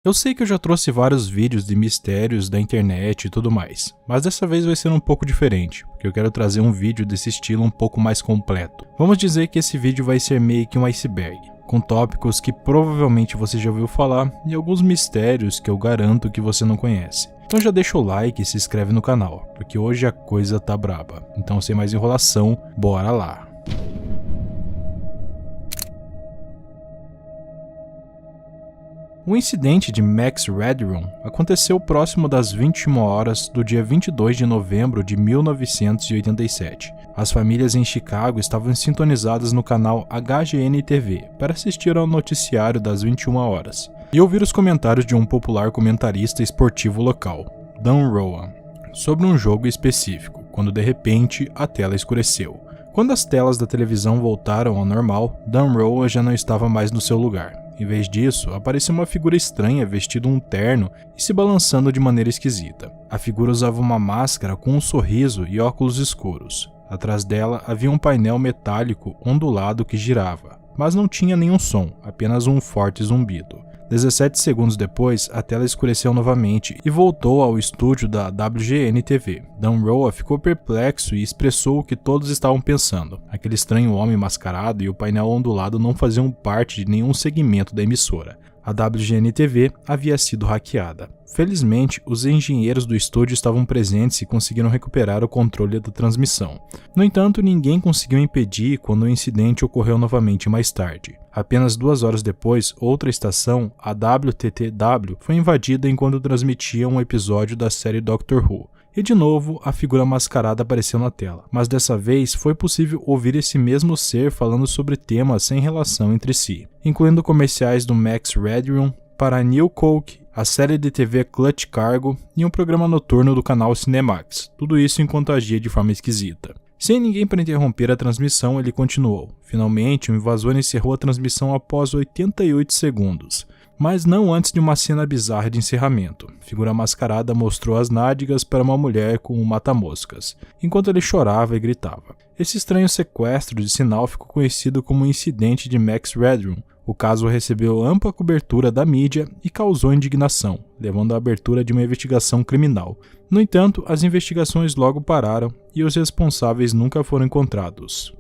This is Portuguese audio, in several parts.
Eu sei que eu já trouxe vários vídeos de mistérios da internet e tudo mais, mas dessa vez vai ser um pouco diferente, porque eu quero trazer um vídeo desse estilo um pouco mais completo. Vamos dizer que esse vídeo vai ser meio que um iceberg, com tópicos que provavelmente você já ouviu falar e alguns mistérios que eu garanto que você não conhece. Então já deixa o like e se inscreve no canal, porque hoje a coisa tá braba. Então sem mais enrolação, bora lá! O incidente de Max Redrum aconteceu próximo das 21 horas do dia 22 de novembro de 1987. As famílias em Chicago estavam sintonizadas no canal HGN-TV para assistir ao noticiário das 21 horas e ouvir os comentários de um popular comentarista esportivo local, Dan Rowan, sobre um jogo específico, quando de repente a tela escureceu. Quando as telas da televisão voltaram ao normal, Dan Rowan já não estava mais no seu lugar. Em vez disso, apareceu uma figura estranha vestindo um terno e se balançando de maneira esquisita. A figura usava uma máscara com um sorriso e óculos escuros. Atrás dela havia um painel metálico ondulado que girava, mas não tinha nenhum som, apenas um forte zumbido. 17 segundos depois, a tela escureceu novamente e voltou ao estúdio da WGN-TV. Dan Rowan ficou perplexo e expressou o que todos estavam pensando. Aquele estranho homem mascarado e o painel ondulado não faziam parte de nenhum segmento da emissora. A WGN-TV havia sido hackeada. Felizmente, os engenheiros do estúdio estavam presentes e conseguiram recuperar o controle da transmissão. No entanto, ninguém conseguiu impedir quando o incidente ocorreu novamente mais tarde. Apenas 2 horas depois, outra estação, a WTTW, foi invadida enquanto transmitia um episódio da série Doctor Who. E de novo, a figura mascarada apareceu na tela, mas dessa vez foi possível ouvir esse mesmo ser falando sobre temas sem relação entre si, incluindo comerciais do Max Redrum para a New Coke, a série de TV Clutch Cargo e um programa noturno do canal Cinemax, tudo isso enquanto agia de forma esquisita. Sem ninguém para interromper a transmissão, ele continuou. Finalmente, o invasor encerrou a transmissão após 88 segundos. Mas não antes de uma cena bizarra de encerramento. A figura mascarada mostrou as nádegas para uma mulher com um mata-moscas, enquanto ele chorava e gritava. Esse estranho sequestro de sinal ficou conhecido como o incidente de Max Redrum. O caso recebeu ampla cobertura da mídia e causou indignação, levando à abertura de uma investigação criminal. No entanto, as investigações logo pararam e os responsáveis nunca foram encontrados.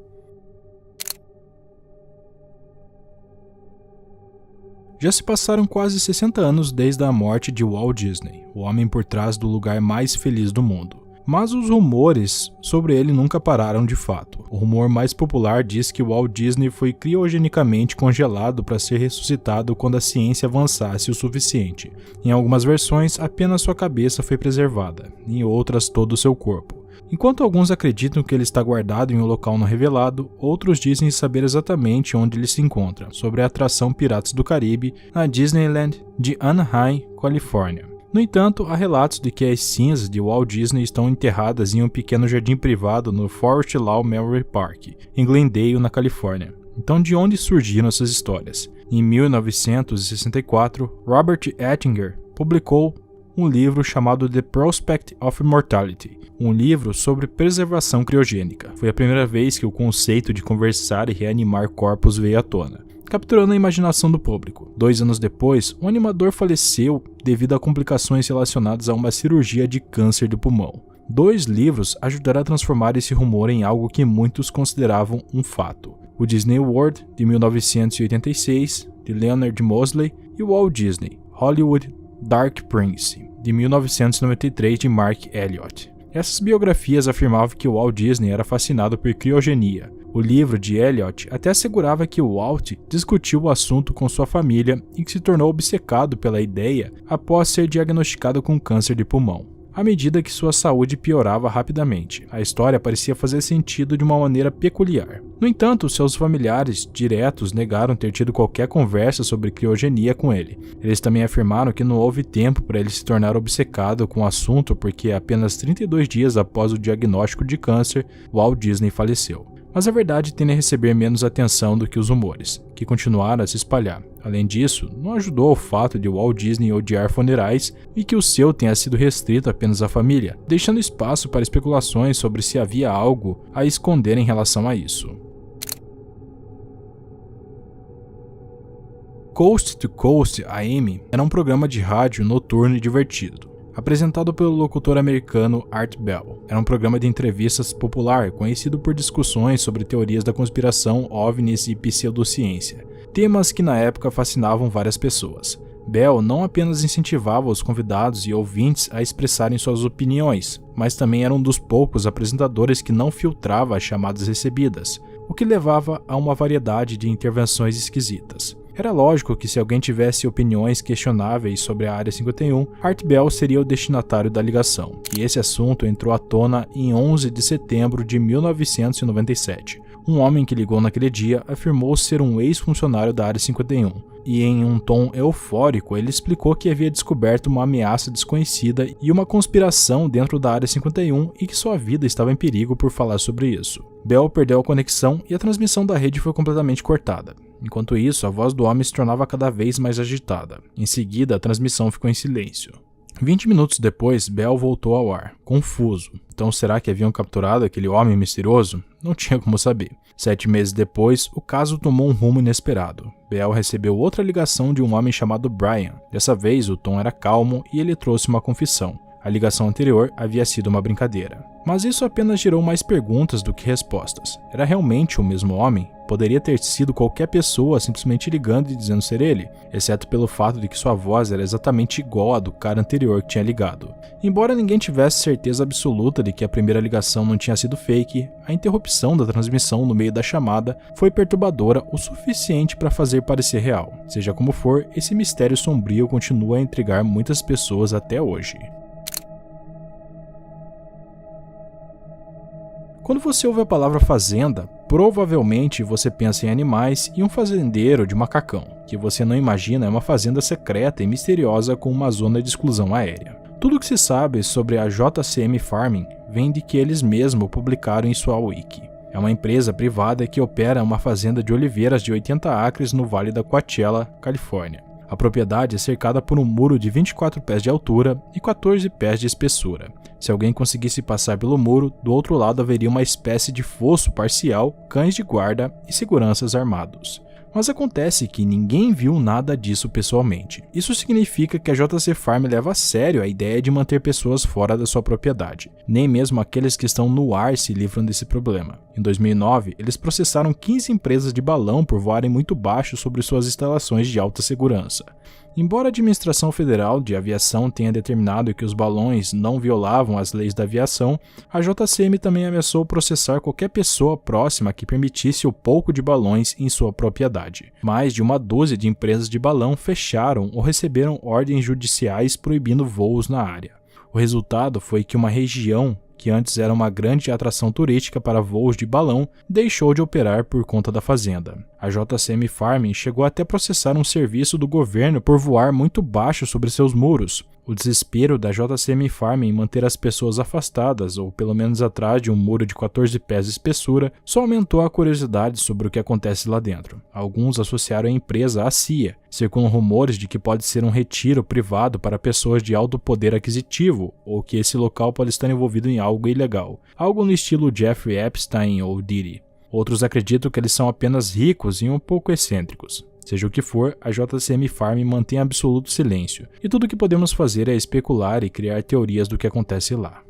Já se passaram quase 60 anos desde a morte de Walt Disney, o homem por trás do lugar mais feliz do mundo. Mas os rumores sobre ele nunca pararam de fato. O rumor mais popular diz que Walt Disney foi criogenicamente congelado para ser ressuscitado quando a ciência avançasse o suficiente. Em algumas versões, apenas sua cabeça foi preservada, em outras todo o seu corpo. Enquanto alguns acreditam que ele está guardado em um local não revelado, outros dizem saber exatamente onde ele se encontra, sobre a atração Piratas do Caribe, na Disneyland de Anaheim, Califórnia. No entanto, há relatos de que as cinzas de Walt Disney estão enterradas em um pequeno jardim privado no Forest Lawn Memorial Park, em Glendale, na Califórnia. Então, de onde surgiram essas histórias? Em 1964, Robert Ettinger publicou um livro chamado The Prospect of Immortality, um livro sobre preservação criogênica. Foi a primeira vez que o conceito de conversar e reanimar corpos veio à tona, capturando a imaginação do público. 2 anos depois, um animador faleceu devido a complicações relacionadas a uma cirurgia de câncer de pulmão. 2 livros ajudaram a transformar esse rumor em algo que muitos consideravam um fato. O Disney World, de 1986, de Leonard Mosley, e o Walt Disney, Hollywood Dark Prince, de 1993, de Mark Elliott. Essas biografias afirmavam que o Walt Disney era fascinado por criogenia. O livro de Elliott até assegurava que o Walt discutiu o assunto com sua família e que se tornou obcecado pela ideia após ser diagnosticado com câncer de pulmão. À medida que sua saúde piorava rapidamente, a história parecia fazer sentido de uma maneira peculiar. No entanto, seus familiares diretos negaram ter tido qualquer conversa sobre criogenia com ele. Eles também afirmaram que não houve tempo para ele se tornar obcecado com o assunto porque apenas 32 dias após o diagnóstico de câncer, Walt Disney faleceu. Mas a verdade tende a receber menos atenção do que os rumores, que continuaram a se espalhar. Além disso, não ajudou o fato de Walt Disney odiar funerais e que o seu tenha sido restrito apenas à família, deixando espaço para especulações sobre se havia algo a esconder em relação a isso. Coast to Coast AM era um programa de rádio noturno e divertido, apresentado pelo locutor americano Art Bell. Era um programa de entrevistas popular, conhecido por discussões sobre teorias da conspiração, OVNIs e pseudociência, temas que na época fascinavam várias pessoas. Bell não apenas incentivava os convidados e ouvintes a expressarem suas opiniões, mas também era um dos poucos apresentadores que não filtrava as chamadas recebidas, o que levava a uma variedade de intervenções esquisitas. Era lógico que se alguém tivesse opiniões questionáveis sobre a Área 51, Art Bell seria o destinatário da ligação, e esse assunto entrou à tona em 11 de setembro de 1997. Um homem que ligou naquele dia afirmou ser um ex-funcionário da Área 51, e em um tom eufórico ele explicou que havia descoberto uma ameaça desconhecida e uma conspiração dentro da Área 51 e que sua vida estava em perigo por falar sobre isso. Bell perdeu a conexão e a transmissão da rede foi completamente cortada. Enquanto isso, a voz do homem se tornava cada vez mais agitada. Em seguida, a transmissão ficou em silêncio. 20 minutos depois, Bell voltou ao ar, confuso. Então será que haviam capturado aquele homem misterioso? Não tinha como saber. 7 meses depois, o caso tomou um rumo inesperado. Bell recebeu outra ligação de um homem chamado Brian. Dessa vez, o tom era calmo e ele trouxe uma confissão. A ligação anterior havia sido uma brincadeira. Mas isso apenas gerou mais perguntas do que respostas. Era realmente o mesmo homem? Poderia ter sido qualquer pessoa simplesmente ligando e dizendo ser ele, exceto pelo fato de que sua voz era exatamente igual à do cara anterior que tinha ligado. Embora ninguém tivesse certeza absoluta de que a primeira ligação não tinha sido fake, a interrupção da transmissão no meio da chamada foi perturbadora o suficiente para fazer parecer real. Seja como for, esse mistério sombrio continua a intrigar muitas pessoas até hoje. Quando você ouve a palavra fazenda, provavelmente você pensa em animais e um fazendeiro de macacão. O que você não imagina é uma fazenda secreta e misteriosa com uma zona de exclusão aérea. Tudo o que se sabe sobre a JCM Farming vem de que eles mesmos publicaram em sua wiki. É uma empresa privada que opera uma fazenda de oliveiras de 80 acres no Vale da Coachella, Califórnia. A propriedade é cercada por um muro de 24 pés de altura e 14 pés de espessura. Se alguém conseguisse passar pelo muro, do outro lado haveria uma espécie de fosso parcial, cães de guarda e seguranças armados. Mas acontece que ninguém viu nada disso pessoalmente. Isso significa que a JC Farm leva a sério a ideia de manter pessoas fora da sua propriedade. Nem mesmo aqueles que estão no ar se livram desse problema. Em 2009, eles processaram 15 empresas de balão por voarem muito baixo sobre suas instalações de alta segurança. Embora a Administração Federal de Aviação tenha determinado que os balões não violavam as leis da aviação, a JCM também ameaçou processar qualquer pessoa próxima que permitisse o pouco de balões em sua propriedade. Mais de uma dúzia de empresas de balão fecharam ou receberam ordens judiciais proibindo voos na área. O resultado foi que uma região que antes era uma grande atração turística para voos de balão, deixou de operar por conta da fazenda. A JCM Farming chegou até a processar um serviço do governo por voar muito baixo sobre seus muros. O desespero da JCM Farming em manter as pessoas afastadas, ou pelo menos atrás de um muro de 14 pés de espessura, só aumentou a curiosidade sobre o que acontece lá dentro. Alguns associaram a empresa à CIA, circulam rumores de que pode ser um retiro privado para pessoas de alto poder aquisitivo, ou que esse local pode estar envolvido em algo ilegal, algo no estilo Jeffrey Epstein ou Diddy. Outros acreditam que eles são apenas ricos e um pouco excêntricos. Seja o que for, a JCM Farm mantém absoluto silêncio, e tudo o que podemos fazer é especular e criar teorias do que acontece lá.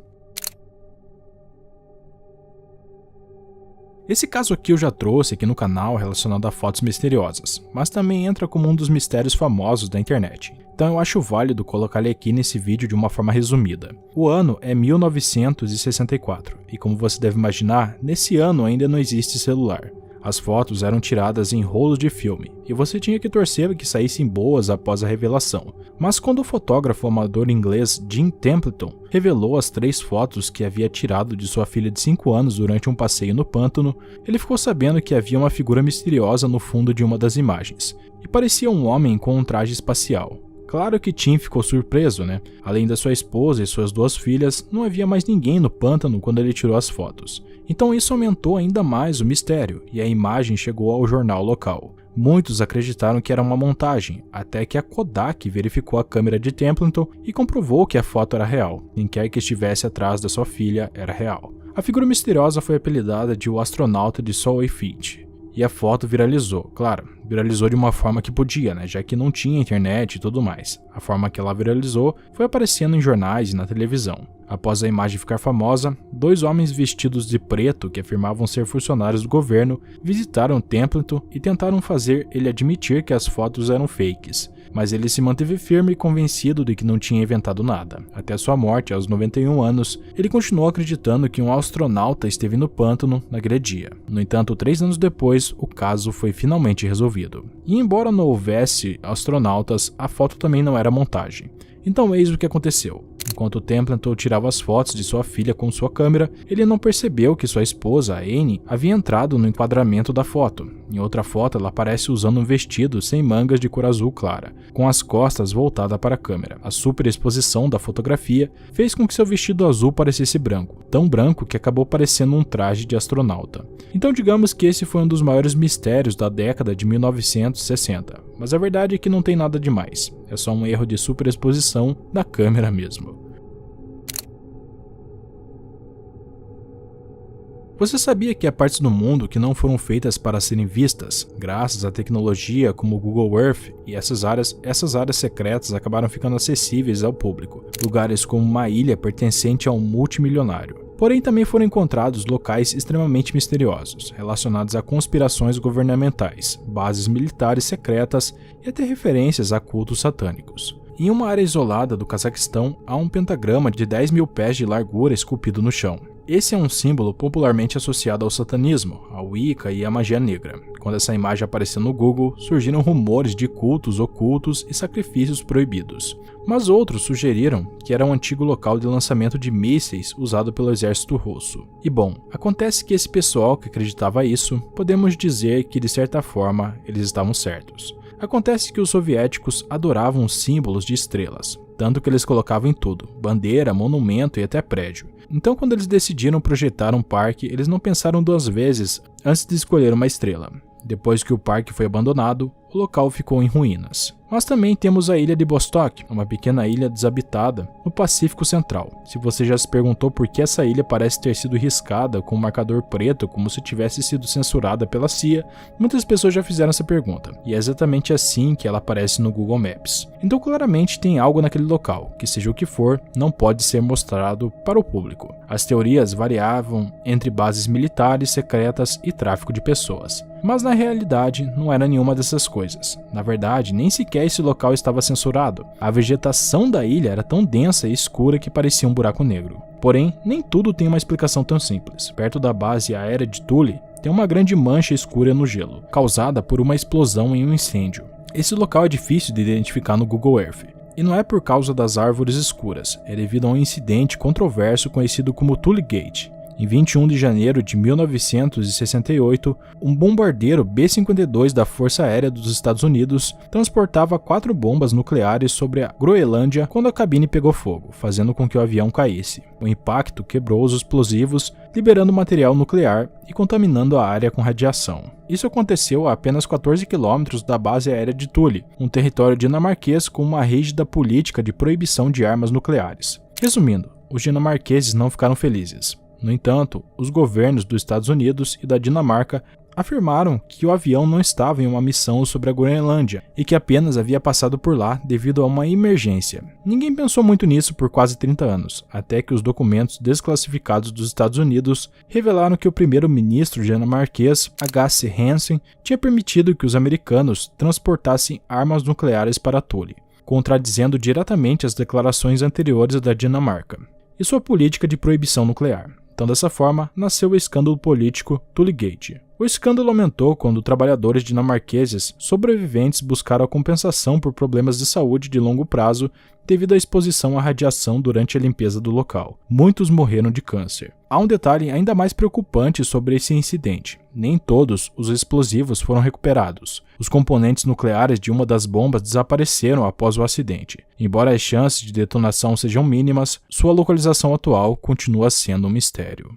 Esse caso aqui eu já trouxe aqui no canal relacionado a fotos misteriosas, mas também entra como um dos mistérios famosos da internet. Então eu acho válido colocar ele aqui nesse vídeo de uma forma resumida. O ano é 1964, e como você deve imaginar, nesse ano ainda não existe celular. As fotos eram tiradas em rolos de filme, e você tinha que torcer para que saíssem boas após a revelação. Mas quando o fotógrafo amador inglês Jim Templeton revelou as 3 fotos que havia tirado de sua filha de 5 anos durante um passeio no pântano, ele ficou sabendo que havia uma figura misteriosa no fundo de uma das imagens, e parecia um homem com um traje espacial. Claro que Tim ficou surpreso, né? Além da sua esposa e suas 2 filhas, não havia mais ninguém no pântano quando ele tirou as fotos. Então isso aumentou ainda mais o mistério, e a imagem chegou ao jornal local. Muitos acreditaram que era uma montagem, até que a Kodak verificou a câmera de Templeton e comprovou que a foto era real. Quem quer que estivesse atrás da sua filha era real. A figura misteriosa foi apelidada de o astronauta de Solway Fitch. E a foto viralizou, claro, viralizou de uma forma que podia, né, já que não tinha internet e tudo mais. A forma que ela viralizou foi aparecendo em jornais e na televisão. Após a imagem ficar famosa, 2 homens vestidos de preto que afirmavam ser funcionários do governo visitaram Templeton e tentaram fazer ele admitir que as fotos eram fakes, mas ele se manteve firme e convencido de que não tinha inventado nada. Até sua morte, aos 91 anos, ele continuou acreditando que um astronauta esteve no pântano naquele dia. No entanto, 3 anos depois, o caso foi finalmente resolvido. E embora não houvesse astronautas, a foto também não era montagem. Então eis o que aconteceu. Enquanto Templeton tirava as fotos de sua filha com sua câmera, ele não percebeu que sua esposa, Anne, havia entrado no enquadramento da foto. Em outra foto, ela aparece usando um vestido sem mangas de cor azul clara, com as costas voltadas para a câmera. A superexposição da fotografia fez com que seu vestido azul parecesse branco, tão branco que acabou parecendo um traje de astronauta. Então digamos que esse foi um dos maiores mistérios da década de 1960, mas a verdade é que não tem nada demais, é só um erro de superexposição da câmera mesmo. Você sabia que há partes do mundo que não foram feitas para serem vistas, graças à tecnologia como o Google Earth, e essas áreas secretas acabaram ficando acessíveis ao público, lugares como uma ilha pertencente a um multimilionário. Porém, também foram encontrados locais extremamente misteriosos, relacionados a conspirações governamentais, bases militares secretas e até referências a cultos satânicos. Em uma área isolada do Cazaquistão, há um pentagrama de 10 mil pés de largura esculpido no chão. Esse é um símbolo popularmente associado ao satanismo, ao Wicca e à magia negra. Quando essa imagem apareceu no Google, surgiram rumores de cultos ocultos e sacrifícios proibidos. Mas outros sugeriram que era um antigo local de lançamento de mísseis usado pelo exército russo. E bom, acontece que esse pessoal que acreditava isso, podemos dizer que de certa forma eles estavam certos. Acontece que os soviéticos adoravam os símbolos de estrelas, tanto que eles colocavam em tudo, bandeira, monumento e até prédio. Então quando eles decidiram projetar um parque, eles não pensaram 2 vezes antes de escolher uma estrela. Depois que o parque foi abandonado, o local ficou em ruínas. Mas também temos a ilha de Vostok, uma pequena ilha desabitada no Pacífico Central. Se você já se perguntou por que essa ilha parece ter sido riscada com um marcador preto como se tivesse sido censurada pela CIA, muitas pessoas já fizeram essa pergunta, e é exatamente assim que ela aparece no Google Maps. Então claramente tem algo naquele local, que seja o que for, não pode ser mostrado para o público. As teorias variavam entre bases militares secretas e tráfico de pessoas. Mas na realidade não era nenhuma dessas coisas. Na verdade, nem sequer esse local estava censurado. A vegetação da ilha era tão densa e escura que parecia um buraco negro. Porém, nem tudo tem uma explicação tão simples. Perto da base aérea de Thule, tem uma grande mancha escura no gelo, causada por uma explosão em um incêndio. Esse local é difícil de identificar no Google Earth. E não é por causa das árvores escuras, é devido a um incidente controverso conhecido como Thule Gate. Em 21 de janeiro de 1968, um bombardeiro B-52 da Força Aérea dos Estados Unidos transportava 4 bombas nucleares sobre a Groenlândia quando a cabine pegou fogo, fazendo com que o avião caísse. O impacto quebrou os explosivos, liberando material nuclear e contaminando a área com radiação. Isso aconteceu a apenas 14 quilômetros da base aérea de Thule, um território dinamarquês com uma rígida política de proibição de armas nucleares. Resumindo, os dinamarqueses não ficaram felizes. No entanto, os governos dos Estados Unidos e da Dinamarca afirmaram que o avião não estava em uma missão sobre a Groenlândia e que apenas havia passado por lá devido a uma emergência. Ninguém pensou muito nisso por quase 30 anos, até que os documentos desclassificados dos Estados Unidos revelaram que o primeiro-ministro dinamarquês, H.C. Hansen, tinha permitido que os americanos transportassem armas nucleares para Thule, contradizendo diretamente as declarações anteriores da Dinamarca e sua política de proibição nuclear. Então, dessa forma, nasceu o escândalo político Thule Gate. O escândalo aumentou quando trabalhadores dinamarqueses sobreviventes buscaram a compensação por problemas de saúde de longo prazo devido à exposição à radiação durante a limpeza do local. Muitos morreram de câncer. Há um detalhe ainda mais preocupante sobre esse incidente. Nem todos os explosivos foram recuperados. Os componentes nucleares de uma das bombas desapareceram após o acidente. Embora as chances de detonação sejam mínimas, sua localização atual continua sendo um mistério.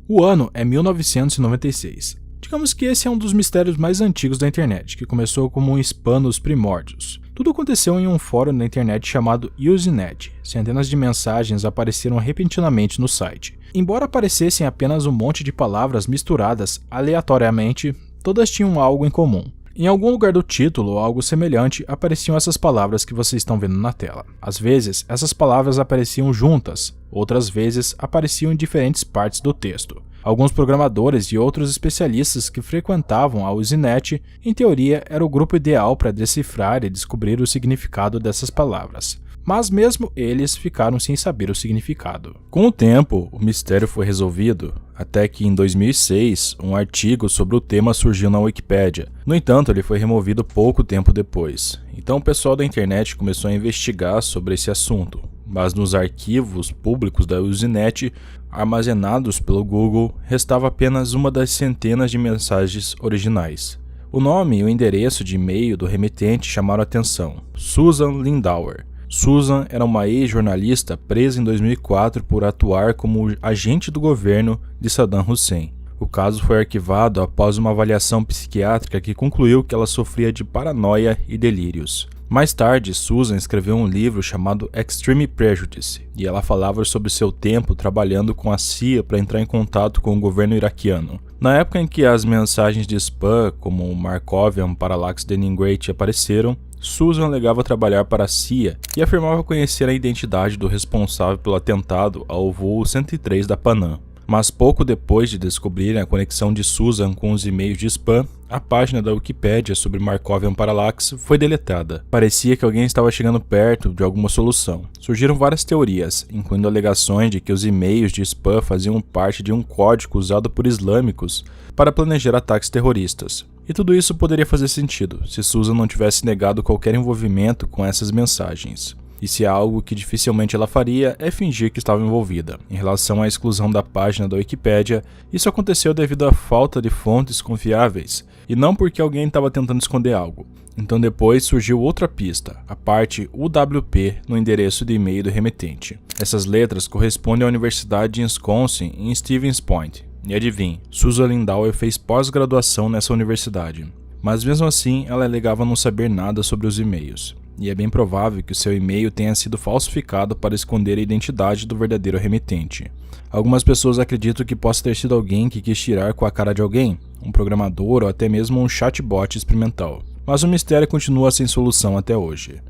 O ano é 1996. Digamos que esse é um dos mistérios mais antigos da internet, que começou como um spam nos primórdios. Tudo aconteceu em um fórum da internet chamado Usenet. Centenas de mensagens apareceram repentinamente no site. Embora aparecessem apenas um monte de palavras misturadas aleatoriamente, todas tinham algo em comum. Em algum lugar do título ou algo semelhante apareciam essas palavras que vocês estão vendo na tela. Às vezes, essas palavras apareciam juntas, outras vezes apareciam em diferentes partes do texto. Alguns programadores e outros especialistas que frequentavam a Usenet, em teoria, era o grupo ideal para decifrar e descobrir o significado dessas palavras. Mas mesmo eles ficaram sem saber o significado. Com o tempo, o mistério foi resolvido, até que em 2006, um artigo sobre o tema surgiu na Wikipédia. No entanto, ele foi removido pouco tempo depois. Então o pessoal da internet começou a investigar sobre esse assunto. Mas nos arquivos públicos da Usenet, armazenados pelo Google, restava apenas uma das centenas de mensagens originais. O nome e o endereço de e-mail do remetente chamaram a atenção: Susan Lindauer. Susan era uma ex-jornalista presa em 2004 por atuar como agente do governo de Saddam Hussein. O caso foi arquivado após uma avaliação psiquiátrica que concluiu que ela sofria de paranoia e delírios. Mais tarde, Susan escreveu um livro chamado Extreme Prejudice, e ela falava sobre seu tempo trabalhando com a CIA para entrar em contato com o governo iraquiano. Na época em que as mensagens de spam, como o Markovian Parallax Denigrate, apareceram, Susan alegava trabalhar para a CIA e afirmava conhecer a identidade do responsável pelo atentado ao voo 103 da Panam. Mas pouco depois de descobrirem a conexão de Susan com os e-mails de spam, a página da Wikipédia sobre Markovian Parallax foi deletada. Parecia que alguém estava chegando perto de alguma solução. Surgiram várias teorias, incluindo alegações de que os e-mails de spam faziam parte de um código usado por islâmicos para planejar ataques terroristas. E tudo isso poderia fazer sentido, se Susan não tivesse negado qualquer envolvimento com essas mensagens. E se há algo que dificilmente ela faria é fingir que estava envolvida. Em relação à exclusão da página da Wikipédia, isso aconteceu devido à falta de fontes confiáveis, e não porque alguém estava tentando esconder algo. Então depois surgiu outra pista, a parte UWP no endereço de e-mail do remetente. Essas letras correspondem à Universidade de Wisconsin em Stevens Point. E adivinhe, Susan Lindauer fez pós-graduação nessa universidade. Mas mesmo assim, ela alegava não saber nada sobre os e-mails. E é bem provável que o seu e-mail tenha sido falsificado para esconder a identidade do verdadeiro remetente. Algumas pessoas acreditam que possa ter sido alguém que quis tirar com a cara de alguém, um programador ou até mesmo um chatbot experimental. Mas o mistério continua sem solução até hoje.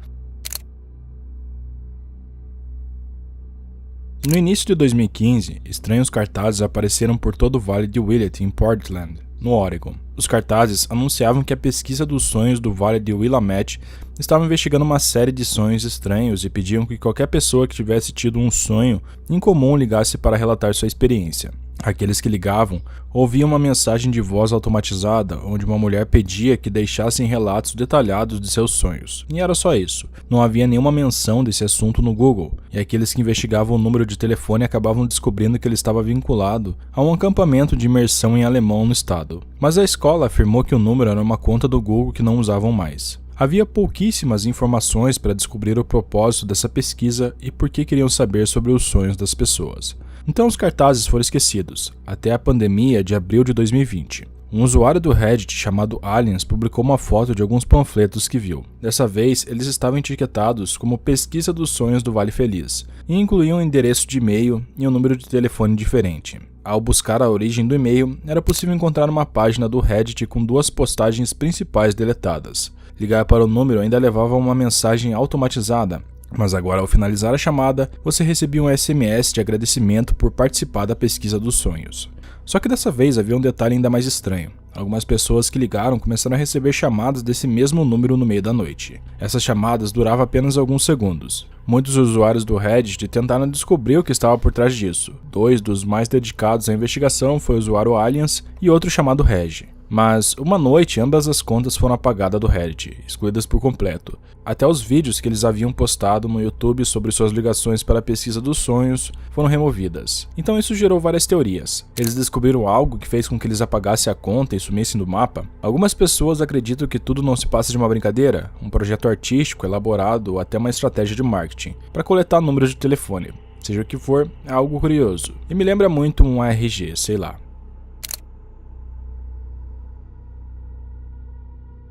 No início de 2015, estranhos cartazes apareceram por todo o Vale de Willamette, em Portland, no Oregon. Os cartazes anunciavam que a pesquisa dos sonhos do Vale de Willamette estava investigando uma série de sonhos estranhos e pediam que qualquer pessoa que tivesse tido um sonho incomum ligasse para relatar sua experiência. Aqueles que ligavam ouviam uma mensagem de voz automatizada onde uma mulher pedia que deixassem relatos detalhados de seus sonhos. E era só isso. Não havia nenhuma menção desse assunto no Google, e aqueles que investigavam o número de telefone acabavam descobrindo que ele estava vinculado a um acampamento de imersão em alemão no estado. Mas a escola afirmou que o número era uma conta do Google que não usavam mais. Havia pouquíssimas informações para descobrir o propósito dessa pesquisa e por que queriam saber sobre os sonhos das pessoas. Então os cartazes foram esquecidos, até a pandemia de abril de 2020. Um usuário do Reddit chamado Aliens publicou uma foto de alguns panfletos que viu. Dessa vez, eles estavam etiquetados como Pesquisa dos Sonhos do Vale Feliz, e incluíam um endereço de e-mail e um número de telefone diferente. Ao buscar a origem do e-mail, era possível encontrar uma página do Reddit com duas postagens principais deletadas. Ligar para o número ainda levava a uma mensagem automatizada, mas agora, ao finalizar a chamada, você recebia um SMS de agradecimento por participar da pesquisa dos sonhos. Só que dessa vez havia um detalhe ainda mais estranho. Algumas pessoas que ligaram começaram a receber chamadas desse mesmo número no meio da noite. Essas chamadas duravam apenas alguns segundos. Muitos usuários do Reddit tentaram descobrir o que estava por trás disso. 2 dos mais dedicados à investigação foi o usuário Aliens e outro chamado Reg. Mas, uma noite, ambas as contas foram apagadas do Reddit, excluídas por completo. Até os vídeos que eles haviam postado no YouTube sobre suas ligações para a pesquisa dos sonhos foram removidas. Então isso gerou várias teorias. Eles descobriram algo que fez com que eles apagassem a conta e sumissem do mapa? Algumas pessoas acreditam que tudo não se passa de uma brincadeira, um projeto artístico elaborado ou até uma estratégia de marketing, para coletar números de telefone. Seja o que for, é algo curioso. E me lembra muito um ARG, sei lá.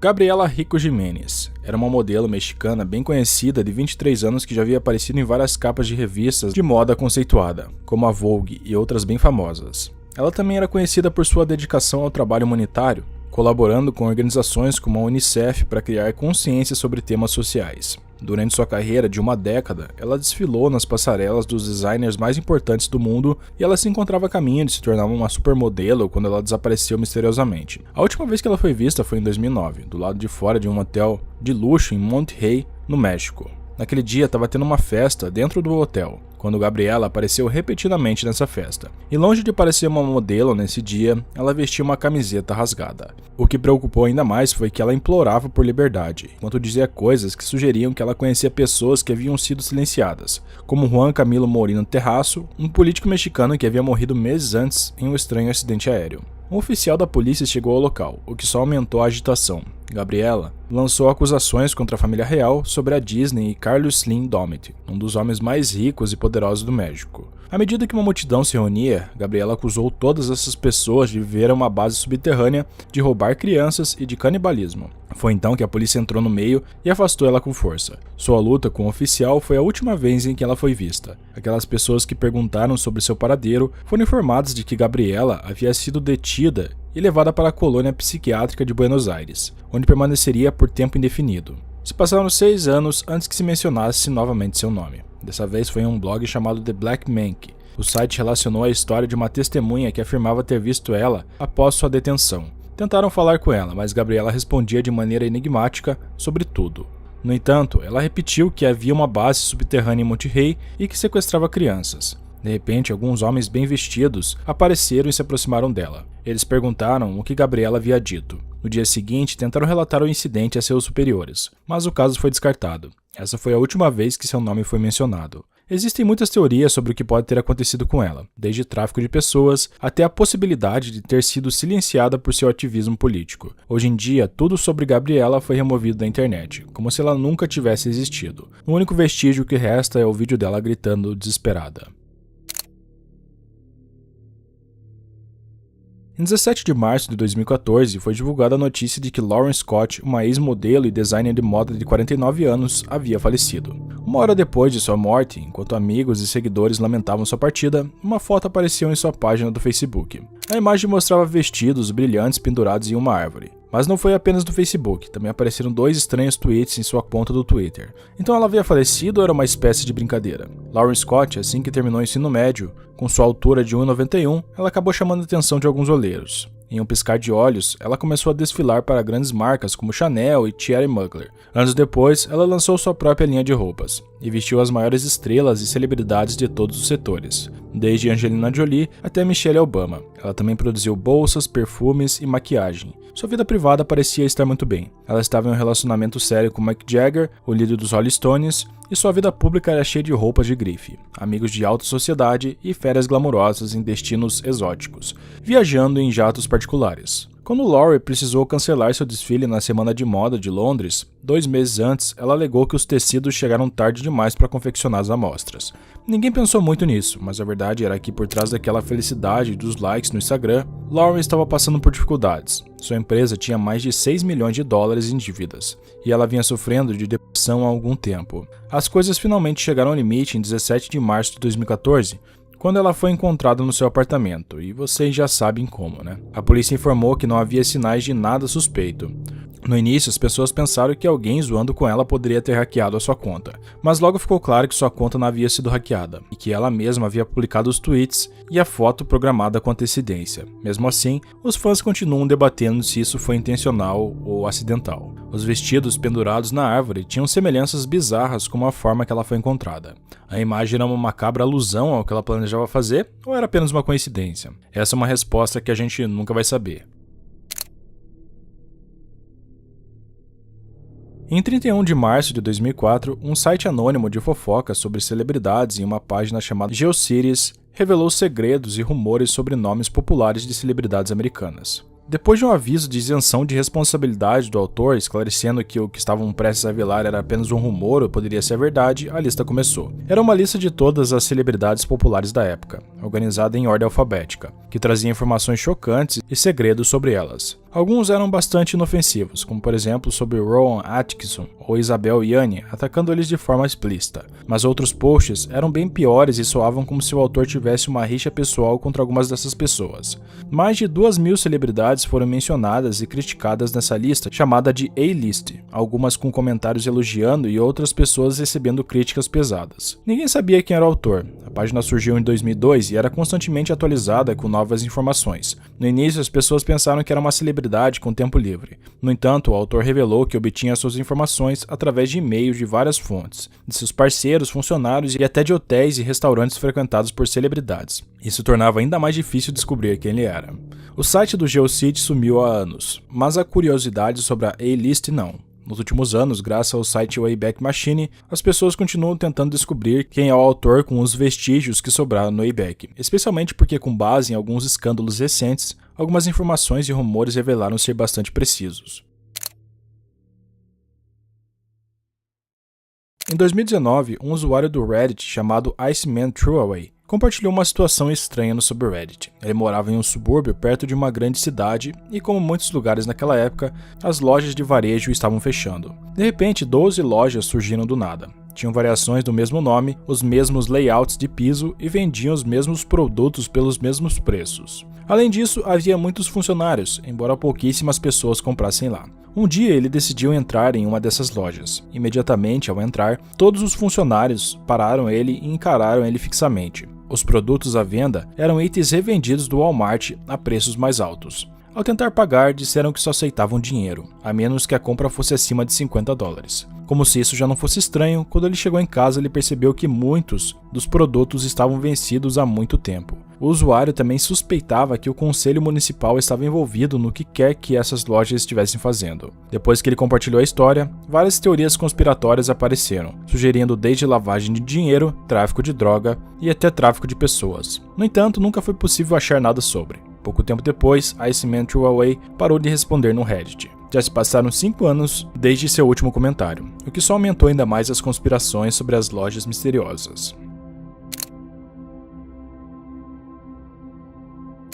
Gabriela Rico Jimenez era uma modelo mexicana bem conhecida de 23 anos que já havia aparecido em várias capas de revistas de moda conceituada, como a Vogue e outras bem famosas. Ela também era conhecida por sua dedicação ao trabalho humanitário, colaborando com organizações como a Unicef para criar consciência sobre temas sociais. Durante sua carreira de uma década, ela desfilou nas passarelas dos designers mais importantes do mundo e ela se encontrava a caminho de se tornar uma supermodelo quando ela desapareceu misteriosamente. A última vez que ela foi vista foi em 2009, do lado de fora de um hotel de luxo em Monterrey, no México. Naquele dia estava tendo uma festa dentro do hotel, quando Gabriela apareceu repetidamente nessa festa. E longe de parecer uma modelo nesse dia, ela vestia uma camiseta rasgada. O que preocupou ainda mais foi que ela implorava por liberdade, enquanto dizia coisas que sugeriam que ela conhecia pessoas que haviam sido silenciadas, como Juan Camilo Moreno Terraço, um político mexicano que havia morrido meses antes em um estranho acidente aéreo. Um oficial da polícia chegou ao local, o que só aumentou a agitação. Gabriela lançou acusações contra a família real sobre a Disney e Carlos Slim Domit, um dos homens mais ricos e poderosos do México. À medida que uma multidão se reunia, Gabriela acusou todas essas pessoas de viver a uma base subterrânea, de roubar crianças e de canibalismo. Foi então que a polícia entrou no meio e afastou ela com força. Sua luta com o oficial foi a última vez em que ela foi vista. Aquelas pessoas que perguntaram sobre seu paradeiro foram informadas de que Gabriela havia sido detida e levada para a colônia psiquiátrica de Buenos Aires, onde permaneceria por tempo indefinido. Se passaram 6 anos antes que se mencionasse novamente seu nome. Dessa vez foi em um blog chamado The Black Mank. O site relacionou a história de uma testemunha que afirmava ter visto ela após sua detenção. Tentaram falar com ela, mas Gabriela respondia de maneira enigmática sobre tudo. No entanto, ela repetiu que havia uma base subterrânea em Monterrey e que sequestrava crianças. De repente, alguns homens bem vestidos apareceram e se aproximaram dela. Eles perguntaram o que Gabriela havia dito. No dia seguinte, tentaram relatar o incidente a seus superiores, mas o caso foi descartado. Essa foi a última vez que seu nome foi mencionado. Existem muitas teorias sobre o que pode ter acontecido com ela, desde tráfico de pessoas até a possibilidade de ter sido silenciada por seu ativismo político. Hoje em dia, tudo sobre Gabriela foi removido da internet, como se ela nunca tivesse existido. O único vestígio que resta é o vídeo dela gritando desesperada. Em 17 de março de 2014, foi divulgada a notícia de que Lauren Scott, uma ex-modelo e designer de moda de 49 anos, havia falecido. Uma hora depois de sua morte, enquanto amigos e seguidores lamentavam sua partida, uma foto apareceu em sua página do Facebook. A imagem mostrava vestidos brilhantes pendurados em uma árvore. Mas não foi apenas no Facebook, também apareceram 2 estranhos tweets em sua conta do Twitter. Então ela havia falecido ou era uma espécie de brincadeira? Lauren Scott, assim que terminou o ensino médio, com sua altura de 1,91, ela acabou chamando a atenção de alguns olheiros. Em um piscar de olhos, ela começou a desfilar para grandes marcas como Chanel e Thierry Mugler. Anos depois, ela lançou sua própria linha de roupas e vestiu as maiores estrelas e celebridades de todos os setores, desde Angelina Jolie até Michelle Obama. Ela também produziu bolsas, perfumes e maquiagem. Sua vida privada parecia estar muito bem. Ela estava em um relacionamento sério com Mick Jagger, o líder dos Rolling Stones, e sua vida pública era cheia de roupas de grife, amigos de alta sociedade e férias glamourosas em destinos exóticos, viajando em jatos particulares. Quando Lauren precisou cancelar seu desfile na Semana de Moda de Londres, 2 meses antes, ela alegou que os tecidos chegaram tarde demais para confeccionar as amostras. Ninguém pensou muito nisso, mas a verdade era que por trás daquela felicidade dos likes no Instagram, Lauren estava passando por dificuldades. Sua empresa tinha mais de 6 milhões de dólares em dívidas, e ela vinha sofrendo de depressão há algum tempo. As coisas finalmente chegaram ao limite em 17 de março de 2014, quando ela foi encontrada no seu apartamento, e vocês já sabem como, né? A polícia informou que não havia sinais de nada suspeito. No início, as pessoas pensaram que alguém zoando com ela poderia ter hackeado a sua conta, mas logo ficou claro que sua conta não havia sido hackeada, e que ela mesma havia publicado os tweets e a foto programada com antecedência. Mesmo assim, os fãs continuam debatendo se isso foi intencional ou acidental. Os vestidos pendurados na árvore tinham semelhanças bizarras com a forma que ela foi encontrada. A imagem era uma macabra alusão ao que ela planejava fazer, ou era apenas uma coincidência? Essa é uma resposta que a gente nunca vai saber. Em 31 de março de 2004, um site anônimo de fofoca sobre celebridades em uma página chamada GeoCities revelou segredos e rumores sobre nomes populares de celebridades americanas. Depois de um aviso de isenção de responsabilidade do autor, esclarecendo que o que estavam prestes a revelar era apenas um rumor ou poderia ser verdade, a lista começou. Era uma lista de todas as celebridades populares da época, organizada em ordem alfabética, que trazia informações chocantes e segredos sobre elas. Alguns eram bastante inofensivos, como por exemplo sobre Rowan Atkinson ou Isabel Yanni, atacando eles de forma explícita, mas outros posts eram bem piores e soavam como se o autor tivesse uma rixa pessoal contra algumas dessas pessoas. Mais de 2.000 celebridades foram mencionadas e criticadas nessa lista chamada de A-List, algumas com comentários elogiando e outras pessoas recebendo críticas pesadas. Ninguém sabia quem era o autor. A página surgiu em 2002 e era constantemente atualizada com novas informações. No início, as pessoas pensaram que era uma celebridade com tempo livre. No entanto, o autor revelou que obtinha suas informações através de e-mails de várias fontes, de seus parceiros, funcionários e até de hotéis e restaurantes frequentados por celebridades. Isso tornava ainda mais difícil descobrir quem ele era. O site do GeoCity sumiu há anos, mas a curiosidade sobre a A-List não. Nos últimos anos, graças ao site Wayback Machine, as pessoas continuam tentando descobrir quem é o autor com os vestígios que sobraram no Wayback, especialmente porque, com base em alguns escândalos recentes, algumas informações e rumores revelaram ser bastante precisos. Em 2019, um usuário do Reddit chamado Iceman Throwaway compartilhou uma situação estranha no subreddit. Ele morava em um subúrbio perto de uma grande cidade e, como muitos lugares naquela época, as lojas de varejo estavam fechando. De repente, 12 lojas surgiram do nada. Tinham variações do mesmo nome, os mesmos layouts de piso e vendiam os mesmos produtos pelos mesmos preços. Além disso, havia muitos funcionários, embora pouquíssimas pessoas comprassem lá. Um dia ele decidiu entrar em uma dessas lojas. Imediatamente ao entrar, todos os funcionários pararam ele e encararam ele fixamente. Os produtos à venda eram itens revendidos do Walmart a preços mais altos. Ao tentar pagar, disseram que só aceitavam dinheiro, a menos que a compra fosse acima de $50. Como se isso já não fosse estranho, quando ele chegou em casa ele percebeu que muitos dos produtos estavam vencidos há muito tempo. O usuário também suspeitava que o Conselho Municipal estava envolvido no que quer que essas lojas estivessem fazendo. Depois que ele compartilhou a história, várias teorias conspiratórias apareceram, sugerindo desde lavagem de dinheiro, tráfico de droga e até tráfico de pessoas. No entanto, nunca foi possível achar nada sobre. Pouco tempo depois, Iceman Throwaway parou de responder no Reddit. Já se passaram 5 anos desde seu último comentário, o que só aumentou ainda mais as conspirações sobre as lojas misteriosas.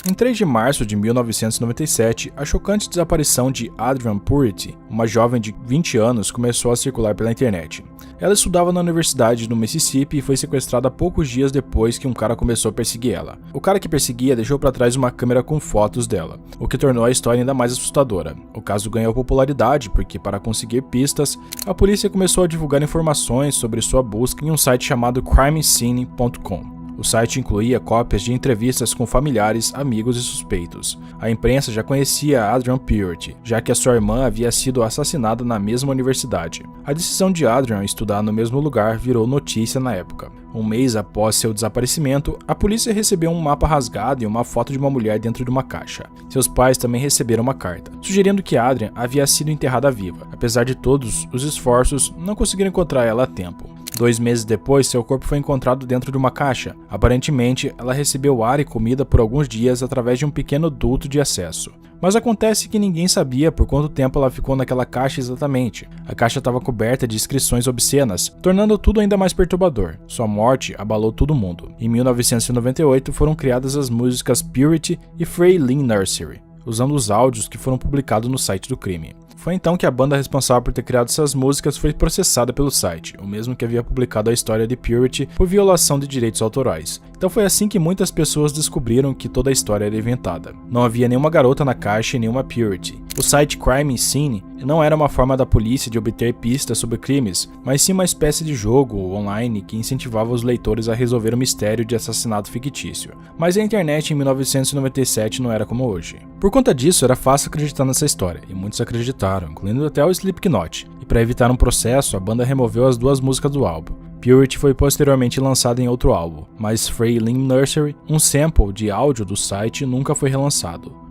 Em 3 de março de 1997, a chocante desaparição de Adrienne Purity, uma jovem de 20 anos, começou a circular pela internet. Ela estudava na Universidade do Mississippi e foi sequestrada poucos dias depois que um cara começou a perseguir ela. O cara que perseguia deixou para trás uma câmera com fotos dela, o que tornou a história ainda mais assustadora. O caso ganhou popularidade porque, para conseguir pistas, a polícia começou a divulgar informações sobre sua busca em um site chamado crimescene.com. O site incluía cópias de entrevistas com familiares, amigos e suspeitos. A imprensa já conhecia Adrienne Purity, já que a sua irmã havia sido assassinada na mesma universidade. A decisão de Adrienne estudar no mesmo lugar virou notícia na época. Um mês após seu desaparecimento, a polícia recebeu um mapa rasgado e uma foto de uma mulher dentro de uma caixa. Seus pais também receberam uma carta, sugerindo que Adrienne havia sido enterrada viva. Apesar de todos os esforços, não conseguiram encontrar ela a tempo. 2 meses depois, seu corpo foi encontrado dentro de uma caixa. Aparentemente, ela recebeu ar e comida por alguns dias através de um pequeno duto de acesso. Mas acontece que ninguém sabia por quanto tempo ela ficou naquela caixa exatamente. A caixa estava coberta de inscrições obscenas, tornando tudo ainda mais perturbador. Sua morte abalou todo mundo. Em 1998, foram criadas as músicas Purity e Frayline Nursery, usando os áudios que foram publicados no site do crime. Foi então que a banda responsável por ter criado essas músicas foi processada pelo site, o mesmo que havia publicado a história de Purity por violação de direitos autorais. Então foi assim que muitas pessoas descobriram que toda a história era inventada. Não havia nenhuma garota na caixa e nenhuma Purity. O site Crime Scene não era uma forma da polícia de obter pistas sobre crimes, mas sim uma espécie de jogo online que incentivava os leitores a resolver o mistério de assassinato fictício. Mas a internet em 1997 não era como hoje. Por conta disso, era fácil acreditar nessa história, e muitos acreditaram, incluindo até o Slipknot. E para evitar um processo, a banda removeu as 2 músicas do álbum. Purity foi posteriormente lançada em outro álbum, mas Frayline Nursery, um sample de áudio do site, nunca foi relançado.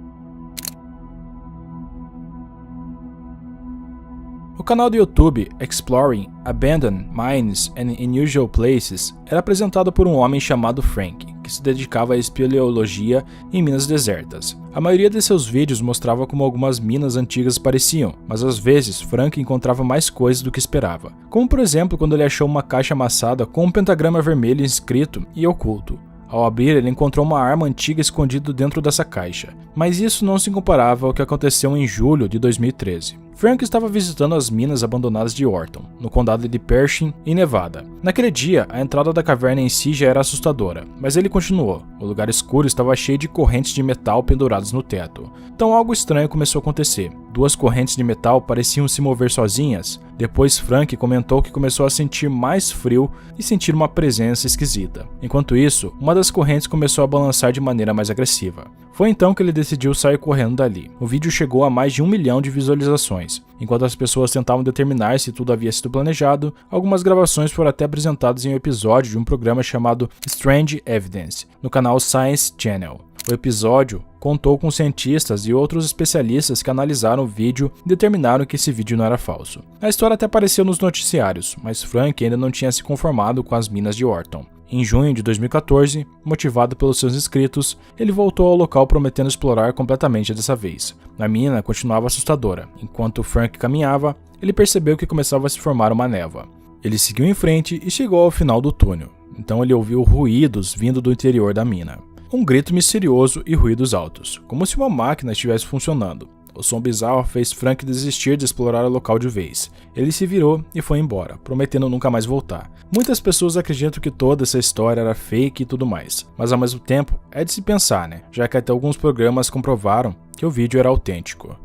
O canal do YouTube Exploring Abandoned Mines and Unusual Places era apresentado por um homem chamado Frank, que se dedicava à espeleologia em minas desertas. A maioria de seus vídeos mostrava como algumas minas antigas pareciam, mas às vezes Frank encontrava mais coisas do que esperava, como por exemplo quando ele achou uma caixa amassada com um pentagrama vermelho inscrito e oculto. Ao abrir, ele encontrou uma arma antiga escondida dentro dessa caixa, mas isso não se comparava ao que aconteceu em julho de 2013. Frank estava visitando as minas abandonadas de Orton, no condado de Pershing, em Nevada. Naquele dia, a entrada da caverna em si já era assustadora, mas ele continuou. O lugar escuro estava cheio de correntes de metal penduradas no teto. Então algo estranho começou a acontecer. 2 correntes de metal pareciam se mover sozinhas. Depois Frank comentou que começou a sentir mais frio e sentir uma presença esquisita. Enquanto isso, uma das correntes começou a balançar de maneira mais agressiva. Foi então que ele decidiu sair correndo dali. O vídeo chegou a mais de 1 milhão de visualizações. Enquanto as pessoas tentavam determinar se tudo havia sido planejado, algumas gravações foram até apresentadas em um episódio de um programa chamado Strange Evidence, no canal Science Channel. O episódio contou com cientistas e outros especialistas que analisaram o vídeo e determinaram que esse vídeo não era falso. A história até apareceu nos noticiários, mas Frank ainda não tinha se conformado com as minas de Orton. Em junho de 2014, motivado pelos seus inscritos, ele voltou ao local prometendo explorar completamente dessa vez. A mina continuava assustadora. Enquanto Frank caminhava, ele percebeu que começava a se formar uma névoa. Ele seguiu em frente e chegou ao final do túnel. Então ele ouviu ruídos vindo do interior da mina. Um grito misterioso e ruídos altos, como se uma máquina estivesse funcionando. O som bizarro fez Frank desistir de explorar o local de vez. Ele se virou e foi embora, prometendo nunca mais voltar. Muitas pessoas acreditam que toda essa história era fake e tudo mais, mas ao mesmo tempo é de se pensar, né? Já que até alguns programas comprovaram que o vídeo era autêntico.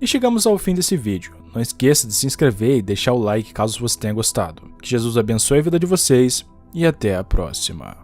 E chegamos ao fim desse vídeo. Não esqueça de se inscrever e deixar o like caso você tenha gostado. Que Jesus abençoe a vida de vocês e até a próxima.